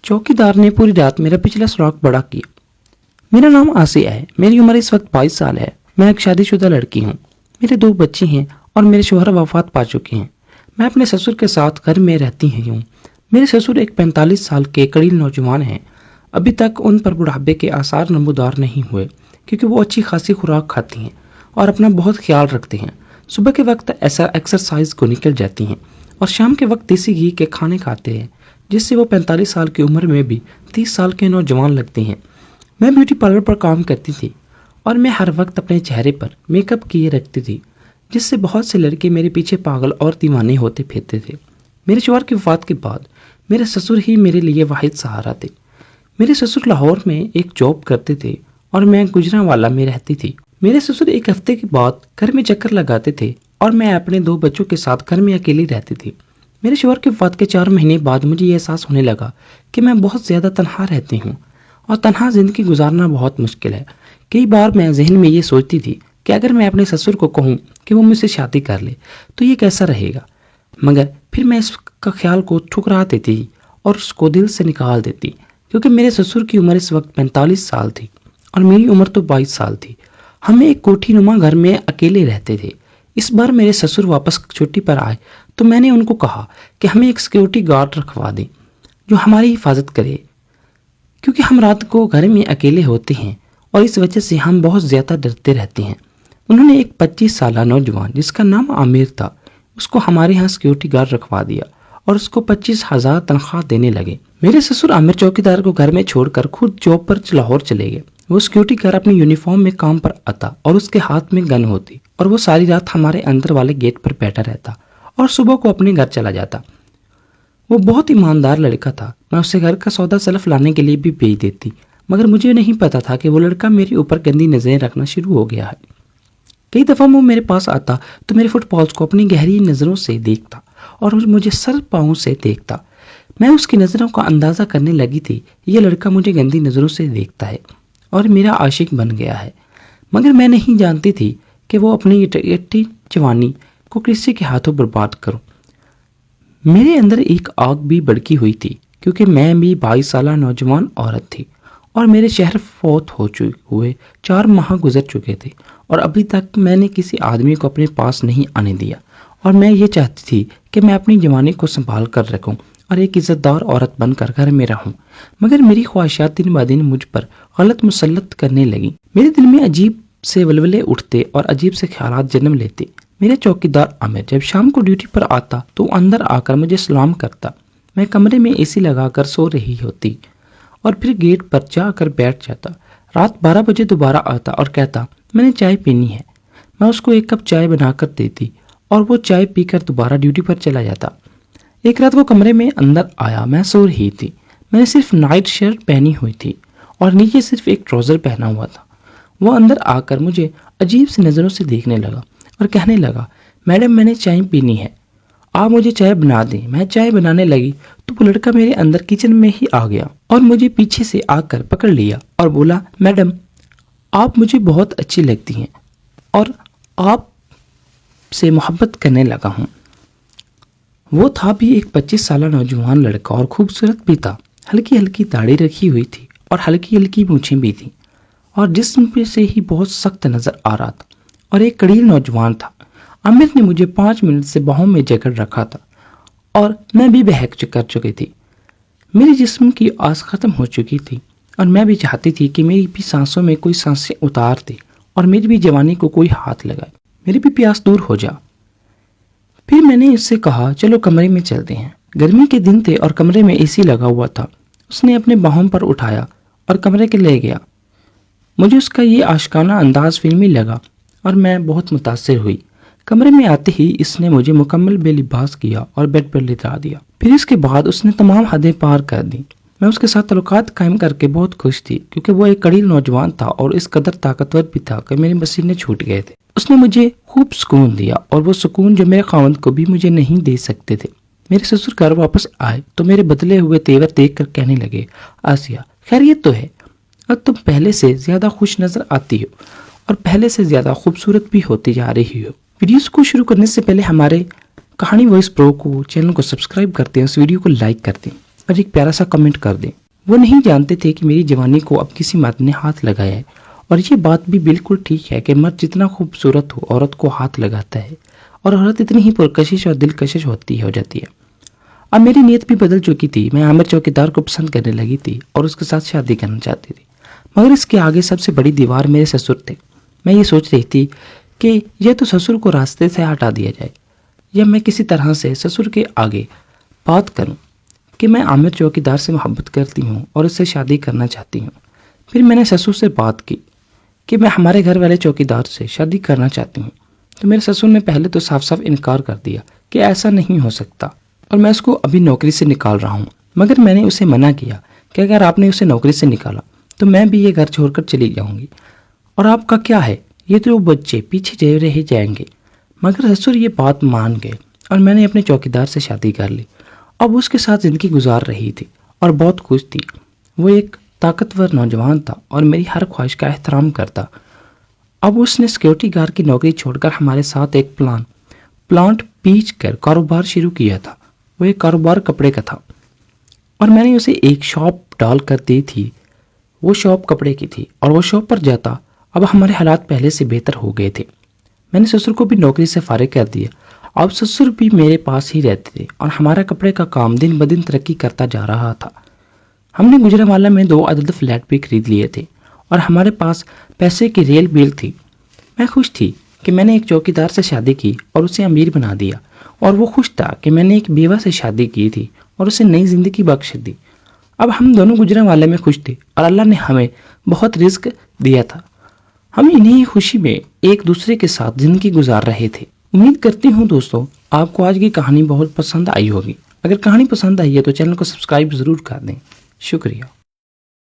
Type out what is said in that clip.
चौकीदार ने पूरी रात मेरा पिछला सुराग बड़ा किया। मेरा नाम आसिया है। मेरी उम्र इस वक्त 22 साल है। मैं एक शादीशुदा लड़की हूँ। मेरे 2 बच्चे हैं और मेरे शौहर वफात पा चुके हैं। मैं अपने ससुर के साथ घर में रहती हूँ। मेरे ससुर एक 45 साल के कड़ील नौजवान हैं। अभी तक उन पर बुढ़ापे के आसार नमूदार नहीं हुए, क्योंकि वो अच्छी खासी खुराक खाती हैं और अपना बहुत ख्याल रखते हैं। सुबह के वक्त ऐसा एक्सरसाइज को निकल जाती हैं और शाम के वक्त देसी घी के खाने खाते हैं, जिससे वो 45 साल की उम्र में भी 30 साल के नौजवान लगते हैं। मैं ब्यूटी पार्लर पर काम करती थी और मैं हर वक्त अपने चेहरे पर मेकअप किए रखती थी, जिससे बहुत से लड़के मेरे पीछे पागल और दीवाने होते फिरते थे। मेरे शौहर की वफात के बाद मेरे ससुर ही मेरे लिए वाहिद सहारा थे। मेरे ससुर लाहौर में एक जॉब करते थे और मैं गुजरांवाला में रहती थी। मेरे ससुर एक हफ्ते के बाद घर में चक्कर लगाते थे और मैं अपने 2 बच्चों के साथ घर में अकेली रहती थी। मेरे शौहर की वफात के 4 महीने बाद मुझे ये एहसास होने लगा कि मैं बहुत ज़्यादा तन्हा रहती हूँ और तन्हा जिंदगी गुजारना बहुत मुश्किल है। कई बार मैं जहन में ये सोचती थी कि अगर मैं अपने ससुर को कहूँ कि वो मुझसे शादी कर ले तो ये कैसा रहेगा, मगर फिर मैं इसका ख्याल को ठुकरा देती और उसको दिल से निकाल देती, क्योंकि मेरे ससुर की उम्र इस वक्त 45 साल थी और मेरी उम्र तो 22 साल थी। हम एक कोठी नुमा घर में अकेले रहते थे। इस बार मेरे ससुर वापस छुट्टी पर आए तो मैंने उनको कहा कि हमें एक सिक्योरिटी गार्ड रखवा दें जो हमारी हिफाजत करे, क्योंकि हम रात को घर में अकेले होते हैं और इस वजह से हम बहुत ज़्यादा डरते रहते हैं। उन्होंने एक 25 साल नौजवान जिसका नाम आमिर था, उसको हमारे यहाँ सिक्योरिटी गार्ड रखवा दिया और उसको 25,000 तनख्वाह देने लगे। मेरे ससुर आमिर चौकीदार को घर में छोड़कर खुद जॉब पर लाहौर चले गए। वो सिक्योरिटी गार्ड अपनी यूनिफॉर्म में काम पर आता और उसके हाथ में गन होती और वो सारी रात हमारे अंदर वाले गेट पर बैठा रहता और सुबह को अपने घर चला जाता। वो बहुत ईमानदार लड़का था। मैं उसे घर का सौदा सलफ लाने के लिए भी भेज देती, मगर मुझे नहीं पता था कि वो लड़का मेरे ऊपर गंदी नजरें रखना शुरू हो गया है। कई दफ़ा वो मेरे पास आता तो मेरे फुटफॉल्स को अपनी गहरी नज़रों से देखता और मुझे सर पाँव से देखता। मैं उसकी नज़रों का अंदाज़ा करने लगी थी, ये लड़का मुझे गंदी नज़रों से देखता है और मेरा आशिक बन गया है। मगर मैं नहीं जानती थी कि वो अपनी इट्टी जवानी को किसी के हाथों बर्बाद करूं। मेरे अंदर एक आग भी भड़की हुई थी, क्योंकि मैं भी 22 साल नौजवान औरत थी और मेरे शहर फौत हो चुके हुए 4 माह गुजर चुके थे और अभी तक मैंने किसी आदमी को अपने पास नहीं आने दिया। और मैं ये चाहती थी कि मैं अपनी जवानी को संभाल कर रखूं और एक इज्जतदार औरत बनकर घर में रहूं, मगर मेरी ख्वाहिशात दिन ब दिन मुझ पर गलत मुसल्लत करने लगी। मेरे दिल में अजीब से वलवले उठते और अजीब से ख्यालात जन्म लेते। मेरे चौकीदार आमिर जब शाम को ड्यूटी पर आता तो अंदर आकर मुझे सलाम करता। मैं कमरे में एसी लगाकर सो रही होती और फिर गेट पर जाकर बैठ जाता। रात 12 बजे दोबारा आता और कहता मैंने चाय पीनी है। मैं उसको 1 कप चाय बनाकर देती और वो चाय पीकर दोबारा ड्यूटी पर चला जाता। एक रात वो कमरे में अंदर आया। मैं सो रही थी। मैंने सिर्फ नाइट शर्ट पहनी हुई थी और नीचे सिर्फ एक ट्राउजर पहना हुआ था। वो अंदर आकर मुझे अजीब सी नज़रों से देखने लगा और कहने लगा मैडम मैंने चाय पीनी है, आप मुझे चाय बना दें। मैं चाय बनाने लगी तो वो लड़का मेरे अंदर किचन में ही आ गया और मुझे पीछे से आकर पकड़ लिया और बोला मैडम आप मुझे बहुत अच्छी लगती हैं और आप से मोहब्बत करने लगा हूँ। वो था भी एक 25 साल नौजवान लड़का और खूबसूरत भी था। हल्की हल्की दाढ़ी रखी हुई थी और हल्की हल्की मूछें भी थी और जिस्म पे से ही बहुत सख्त नजर आ रहा था और एक कड़ील नौजवान था। आमिर ने मुझे 5 मिनट से बाहों में जकड़ रखा था और मैं भी बहक कर चुकी थी। मेरे जिस्म की आस खत्म हो चुकी थी और मैं भी चाहती थी कि मेरी भी सांसों में कोई सांसें उतार दे और मेरी भी जवानी को कोई हाथ लगाए, मेरी भी प्यास दूर हो जा। फिर मैंने उससे कहा चलो कमरे में चलते हैं। गर्मी के दिन थे और कमरे में एसी लगा हुआ था। उसने अपने बाहों पर उठाया और कमरे के ले गया। मुझे उसका ये आशिकाना अंदाज फिल्मी लगा और मैं बहुत मुतासिर हुई। कमरे में आते ही इसने मुझे मुकम्मल बेलिबास किया और बेड पर लिटा दिया। फिर इसके बाद उसने तमाम हदें पार कर दी। मैं उसके साथ तल्लुकात कायम करके बहुत खुश थी, क्योंकि वो एक कड़ील नौजवान था और इस कदर ताकतवर भी था कि मेरे पसीने छूट गए थे। उसने मुझे खूब सुकून दिया और वो सुकून जो मेरे खावंद को भी मुझे नहीं दे सकते थे। मेरे ससुर घर वापस आए तो मेरे बदले हुए तेवर देखकर कहने लगे आसिया खैरियत तो है, अब तुम पहले से ज्यादा खुश नजर आती हो और पहले से ज्यादा खूबसूरत भी होती जा रही हो। वीडियोस को शुरू करने से पहले हमारे कहानी वॉइस प्रो को चैनल को सब्सक्राइब करते हैं, उस वीडियो को लाइक करते हैं اور ایک پیارا سا کمنٹ کر دیں۔ وہ نہیں جانتے تھے کہ میری جوانی کو اب کسی مرد نے ہاتھ لگایا ہے، اور یہ بات بھی بالکل ٹھیک ہے کہ مرد جتنا خوبصورت ہو عورت کو ہاتھ لگاتا ہے، اور عورت اتنی ہی پرکشش اور دلکشش ہو جاتی ہے۔ اب میری نیت بھی بدل چکی تھی، میں عامر چوکیدار کو پسند کرنے لگی تھی اور اس کے ساتھ شادی کرنا چاہتی تھی، مگر اس کے آگے سب سے بڑی دیوار میرے سسر تھے۔ میں یہ سوچ رہی تھی کہ یہ تو سسر کو راستے سے ہٹا دیا جائے، یا میں کسی طرح سے سسر کے آگے بات کروں کہ میں عامر چوکیدار سے محبت کرتی ہوں اور اس سے شادی کرنا چاہتی ہوں۔ پھر میں نے سسر سے بات کی کہ میں ہمارے گھر والے چوکیدار سے شادی کرنا چاہتی ہوں، تو میرے سسر نے پہلے تو صاف صاف انکار کر دیا کہ ایسا نہیں ہو سکتا، اور میں اس کو ابھی نوکری سے نکال رہا ہوں۔ مگر میں نے اسے منع کیا کہ اگر آپ نے اسے نوکری سے نکالا تو میں بھی یہ گھر چھوڑ کر چلی جاؤں گی، اور آپ کا کیا ہے، یہ تو بچے پیچھے رہ جائیں گے۔ مگر سسر یہ بات مان گئے اور میں نے اپنے چوکیدار سے شادی کر لی۔ اب اس کے ساتھ زندگی گزار رہی تھی اور بہت خوش تھی۔ وہ ایک طاقتور نوجوان تھا اور میری ہر خواہش کا احترام کرتا۔ اب اس نے سیکورٹی گارڈ کی نوکری چھوڑ کر ہمارے ساتھ ایک پلانٹ بیچ کر کاروبار شروع کیا تھا۔ وہ ایک کاروبار کپڑے کا تھا، اور میں نے اسے ایک شاپ ڈال کر دی تھی۔ وہ شاپ کپڑے کی تھی اور وہ شاپ پر جاتا۔ اب ہمارے حالات پہلے سے بہتر ہو گئے تھے۔ میں نے سسر کو بھی نوکری سے فارغ کر دیا۔ اب سسر بھی میرے پاس ہی رہتے تھے اور ہمارا کپڑے کا کام دن بدن ترقی کرتا جا رہا تھا۔ ہم نے گجرانوالہ میں 2 عدد فلیٹ بھی خرید لیے تھے اور ہمارے پاس پیسے کی ریل بیل تھی۔ میں خوش تھی کہ میں نے ایک چوکیدار سے شادی کی اور اسے امیر بنا دیا، اور وہ خوش تھا کہ میں نے ایک بیوہ سے شادی کی تھی اور اسے نئی زندگی بخش دی۔ اب ہم دونوں گجرانوالہ میں خوش تھے اور اللہ نے ہمیں بہت رزق دیا تھا۔ ہم انہی خوشی میں ایک دوسرے کے ساتھ زندگی گزار رہے تھے۔ امید کرتی ہوں دوستوں آپ کو آج کی کہانی بہت پسند آئی ہوگی۔ اگر کہانی پسند آئی ہے تو چینل کو سبسکرائب ضرور کر دیں۔ شکریہ۔